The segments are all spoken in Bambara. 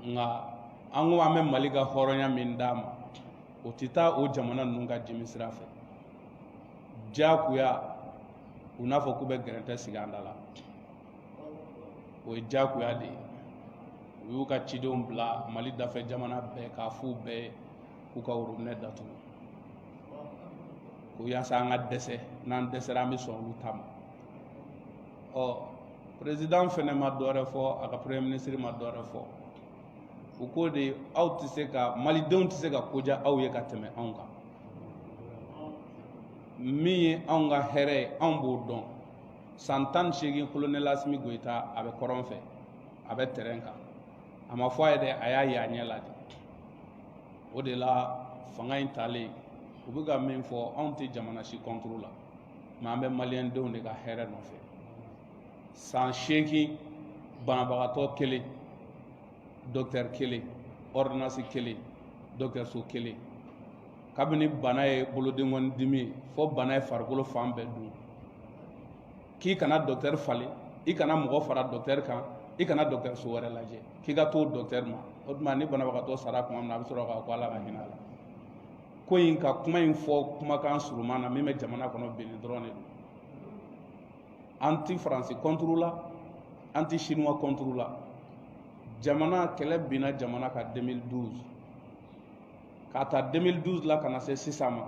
nga an ko an bɛ Mali ka hɔrɔnya min d'a ma o tɛ taa o jamana ninnu ka dimi sira fɛ diyagoya u n'a fɔ k'u bɛ gɛrɛntɛ sigi an da la o ye diyagoya de ye u y'u ka cidenw bila Mali dafɛ jamana bɛɛ k'a f'u bɛɛ k'u ka worobinɛ datugu ko yaasa an ka dɛsɛ n'an dɛsɛra an bɛ sɔn olu ta ma président fɛnɛ ma dɔwɛrɛ fɔ a ka premier ministre ma dɔwɛrɛ fɔ u ko de aw tɛ se ka malidenw tɛ se ka koja aw ye ka tɛmɛ anw kan min ye anw ka hɛrɛ ye anw b'o dɔn san 18 colonel Asimi Goïta a bɛ kɔrɔn fɛ a bɛ terrain kan a ma fɔ a ye dɛ a y'a ye a ɲɛ la de o de la fanga in talen u bɛ ka min fɔ anw tɛ jamana si contre la mais an bɛ maliyɛn denw de ka hɛrɛ nɔfɛ san 8 banabagatɔ kelen docteur kelen ordonnance kelen docteurso kelen kabini bana ye bolodenkɔni dimi ye fo bana ye farikolo fan bɛɛ dun k'i kana docteur falen i kana mɔgɔ fara docteur kan i kana docteurso wɛrɛ lajɛ k'i ka to docteur ma o tuma ni banabagatɔ sara tuma min na a bɛ sɔrɔ k'a ko Ala ka hinɛ a la ko in ka kuma in fɔ kumakan suruman na min bɛ jamana kɔnɔ binni dɔrɔn de don an ti Faransi contre la an ti Chinois contre la jamana kɛlɛ binna jamana ka 2012 k'a ta 2012 la ka na se sisan ma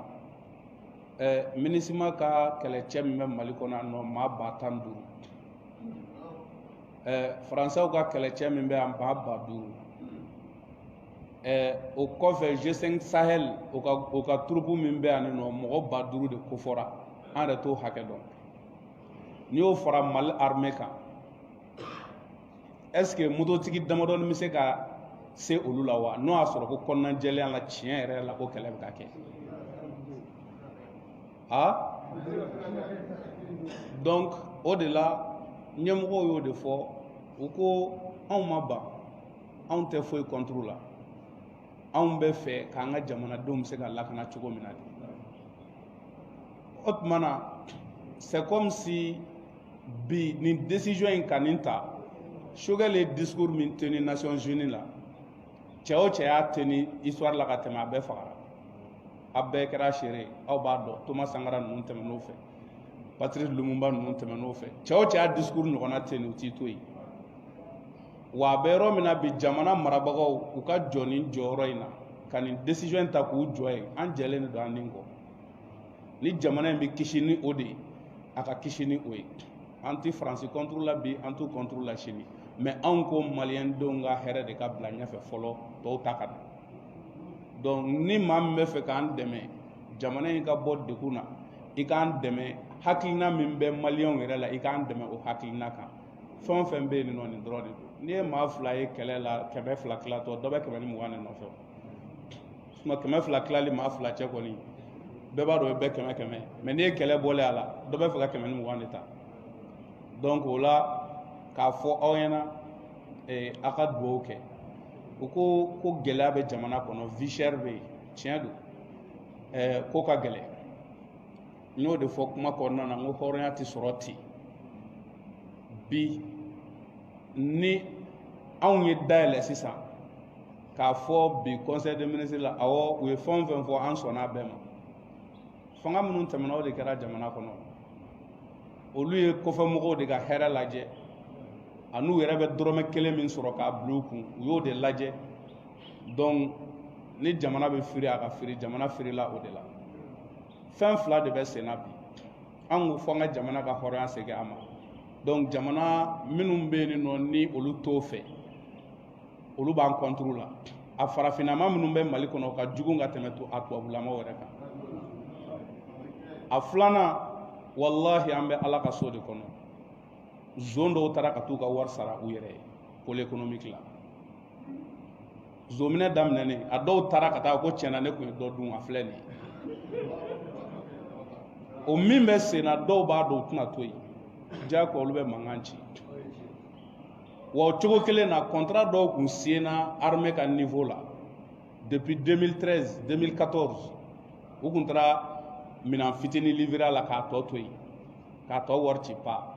MINUSMA ka kɛlɛcɛ min bɛ Mali kɔnɔ yan nɔ maa 15,000 Faransɛw ka kɛlɛcɛ min bɛ yan maa 50,000 o kɔfɛ G5 Sahel o ka turupu min bɛ yan nɔ mɔgɔ 50,000 de kofɔra an yɛrɛ t'o hakɛ dɔn n'i y'o fara Mali armée kan est ce que mototigi damadɔni bɛ se ka se olu la wa n'o y'a sɔrɔ ko kɔnɔna jɛlenya la tiɲɛ yɛrɛ la ko kɛlɛ bɛ ka kɛ donc o de la ɲɛmɔgɔw y'o de fɔ u ko anw ma ban anw tɛ foyi contre la anw bɛ fɛ k'an ka jamanadenw bɛ se ka lakana cogo min na de o tuma na c'est comme si bi nin décision in ka nin ta Choguel ye discours min tenu Nations Unies la cɛ o cɛ y'a tenu histoire la ka tɛmɛ a bɛɛ fagara a bɛɛ kɛra seere aw b'a dɔn Thomas Sankara ninnu tɛmɛn'o fɛ Patrice Lumumba ninnu tɛmɛn'o fɛ cɛ o cɛ y'a discours ɲɔgɔnna tenu u t'i to yen wa a bɛ yɔrɔ min na bi jamana marabagaw u ka jɔ nin jɔyɔrɔ in na ka nin décision in ta k'u jɔ yen an jɛlen de don an ni kɔ ni jamana in bɛ kisi ni o de ye a ka kisi ni o ye an ti Faransi contre la bi an t'u contre la sini mais anw ko maliyɛn denw ka hɛrɛ de ka bila ɲɛfɛ fɔlɔ tɔw ta ka na donc ni maa min bɛ fɛ k'an dɛmɛ jamana in ka bɔ degun na i k'an dɛmɛ hakilina min bɛ maliyɛnw yɛrɛ la i k'an dɛmɛ o hakilina kan fɛn o fɛn bɛ yen nɔ nin dɔrɔn de don n'i ye maa 2 ye kɛlɛ la 200 tilatɔ dɔ bɛ 120 de nɔfɛ sinon 200 tilali maa 2 cɛ kɔni bɛɛ b'a dɔn o bɛɛ 100 mais n'i ye kɛlɛ bɔlen a la dɔ bɛ fɛ ka 120 de ta donc o la k'a fɔ aw ɲɛna a ka dugawu kɛ u ko gɛlɛya bɛ jamana kɔnɔ vie chère bɛ yen tiɲɛ don ko ka gɛlɛn n y'o de fɔ kuma kɔnɔna na n ko hɔrɔnya tɛ sɔrɔ ten bi ni anw ye dayɛlɛ sisan k'a fɔ bi conseil des ministres la awɔ u ye fɛn o fɛn fɔ an sɔnna a bɛɛ ma fanga minnu tɛmɛna o de kɛra jamana kɔnɔ olu ye kɔfɛmɔgɔw de ka hɛrɛ lajɛ an'u yɛrɛ bɛ dɔrɔmɛ 1 min sɔrɔ k'a bila u kun u y'o de lajɛ donc ni jamana bɛ firi a ka firi jamana firila o de la fɛn 2 de bɛ sen na bi an ko fɔ an ka jamana ka hɔrɔnya segin a ma donc jamana minnu bɛ yen nɔ ni olu t'o fɛ olu b'an contre la a farafinnama minnu bɛ Mali kɔnɔ ka jugu ka tɛmɛ a tubabulamaw yɛrɛ kan a 2nan wallahi an bɛ Ala ka so de kɔnɔ zone dɔw taara ka t'u ka wari sara u yɛrɛ ye pôle économique la zominɛ daminɛnen a dɔw taara ka taa ko tiɲɛna ne tun ye dɔ dun a filɛ nin ye o min bɛ sen na dɔw b'a dɔn u tɛna to yen diyagoya olu bɛ mankan ci wa o cogo kelen na contrat dɔw tun signé armée ka niveau la depuis 2013 2014 u tun taara minɛn fitinin livrer la k'a tɔ to yen k'a tɔ wari ci pa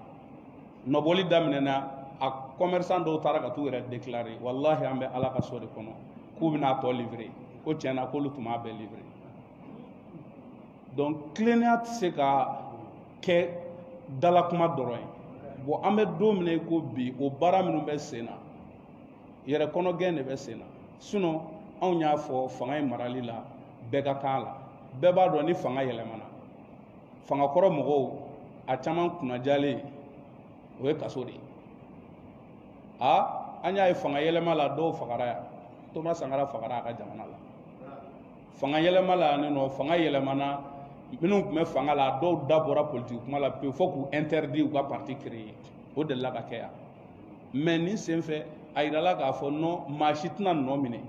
nɔbɔli daminɛna a commerçant dɔw taara ka t'u yɛrɛ déclarer wallahi an bɛ ala ka so de kɔnɔ k'u bɛna tɔ livrer ko tiɲɛna k'olu tun b'a bɛɛ livrer donc tilennenya tɛ se ka kɛ dalakuma dɔrɔn ye bon an bɛ don min na i ko bi o baara minnu bɛ sen na yɛrɛ kɔnɔgɛn de bɛ sen na sinon anw y'a fɔ fanga in marali la bɛɛ ka kan la bɛɛ b'a dɔn ni fanga yɛlɛmana fangakɔrɔ mɔgɔw a caman kunnajalen o ye kaso de ye an y'a ye fanga yɛlɛma la dɔw fagara yan Thomas Sankara fagara a ka jamana la fanga yɛlɛma la yan nɔ fanga yɛlɛmana minnu tun bɛ fanga la dɔw da bɔra politique kuma la pewu fo k'u interdit u ka parti créer o delila ka kɛ yan mais nin senfɛ a yirala k'a fɔ non maa si tɛna nɔ minɛ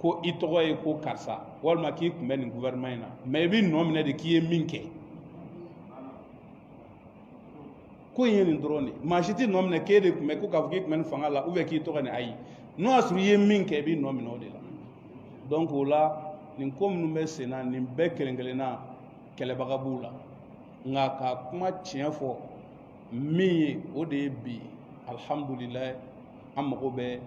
ko i tɔgɔ ye ko karisa walima k'i tun bɛ nin gouvernement in na mais i bɛ nɔ minɛ de k'i ye min kɛ ko in ye nin dɔrɔn de maa si tɛ nɔ minɛ k'e de tun bɛ ko k'a fɔ k'i tun bɛ nin fanga la ou bien k'i tɔgɔ nin ayi n'o y'a sɔrɔ i ye min kɛ i bɛ nɔ minɛ o de la donc o la nin ko minnu bɛ sen na nin bɛɛ kelen kelenna kɛlɛbaga b'u la nka ka kuma tiɲɛ fɔ min ye o de ye bi alhamdulilayi an mago bɛ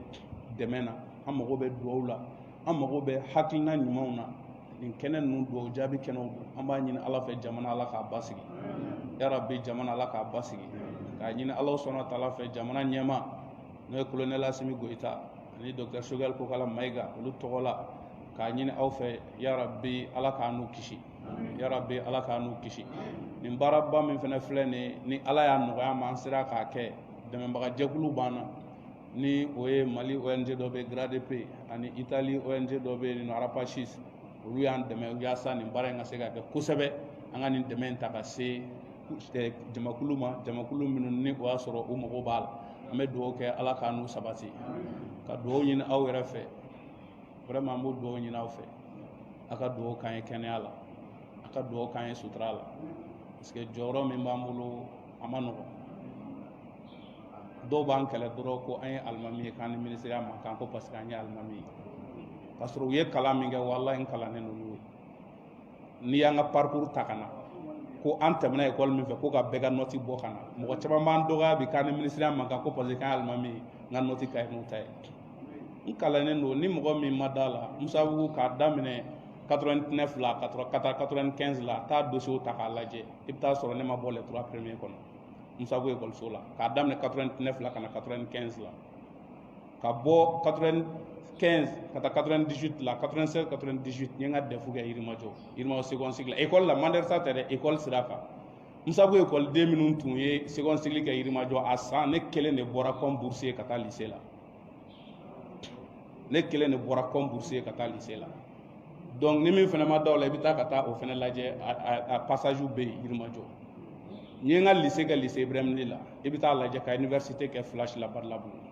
dɛmɛ na an mago bɛ dugawu la an mago bɛ hakilina ɲumanw na nin kɛnɛ ninnu dugawu jaabi kɛnɛw don an b'a ɲini ala fɛ jamana ala k'a basigi yarabi jamana ala k'a basigi k'a ɲini ala sɔnna taala fɛ jamana ɲɛma n'o ye colonel Asimi Goyita ani docteur Choguel Kokala Mayiga olu tɔgɔ la k'a ɲini aw fɛ yarabi ala k'a n'u kisi yarabi ala k'a n'u kisi nin baaraba min fana filɛ nin ni ala y'a nɔgɔya ma an sera k'a kɛ dɛmɛbaga jɛkulu b'an na ni o ye Mali ONG dɔ bɛ GRADP ani Italie ONG dɔ bɛ yen Arapachis olu y'an dɛmɛ yaasa nin baara in ka se ka kɛ kosɛbɛ an ka nin dɛmɛ in ta ka se jamakulu ma jamakulu minnu ni o y'a sɔrɔ u mago b'a la an bɛ dugawu kɛ ala k'a n'u sabati ka dugawu ɲini aw yɛrɛ fɛ vraiment an b'o dugawu ɲini aw fɛ a ka dugawu k'an ye kɛnɛya la a ka dugawu k'an ye sutura la parce que jɔyɔrɔ min b'an bolo a ma nɔgɔn dɔw b'an kɛlɛ dɔrɔn ko an ye alimami ye k'an ni ministériya man kan ko parce que an ye alimami ye parce que u ye kalan min kɛ walahi n kalannen don n'o ye n'i y'an ka parcours ta ka na ko an tɛmɛna école min fɛ ko ka bɛɛ ka note bɔ ka na mɔgɔ caman b'an dɔgɔya bi k'an ni ministériya man kan ko parce que k'an ye alimami ye n ka note ka ɲi n'u ta ye n kalannen don ni mɔgɔ min ma da la Musa Bugu k'a daminɛ 89 la 95 la taa dossier ta k'a lajɛ i bɛ taa sɔrɔ ne ma bɔ les 3 premiers kɔnɔ Musa Bugu école la k'a daminɛ 89 la ka na 95 la ka bɔ 95 ka taa 98 la 96 98 n ye n ka DEF kɛ Yirimajɔ seconde cycle la école la Mandersa tɛ dɛ école sira kan Musa Bugu école den minnu tun ye seconde cycle kɛ Yirimajɔ a san ne kelen de bɔra comme boursier ka taa lycée la ne kelen de bɔra comme boursier ka taa lycée la donc ni min fana ma da o la i bɛ taa ka taa o fana lajɛ a passage bɛ yen Yirimajɔ n ye n ka lycée kɛ lycée Ibrahim Ly la i bɛ taa lajɛ ka université kɛ Flash la Badalabugu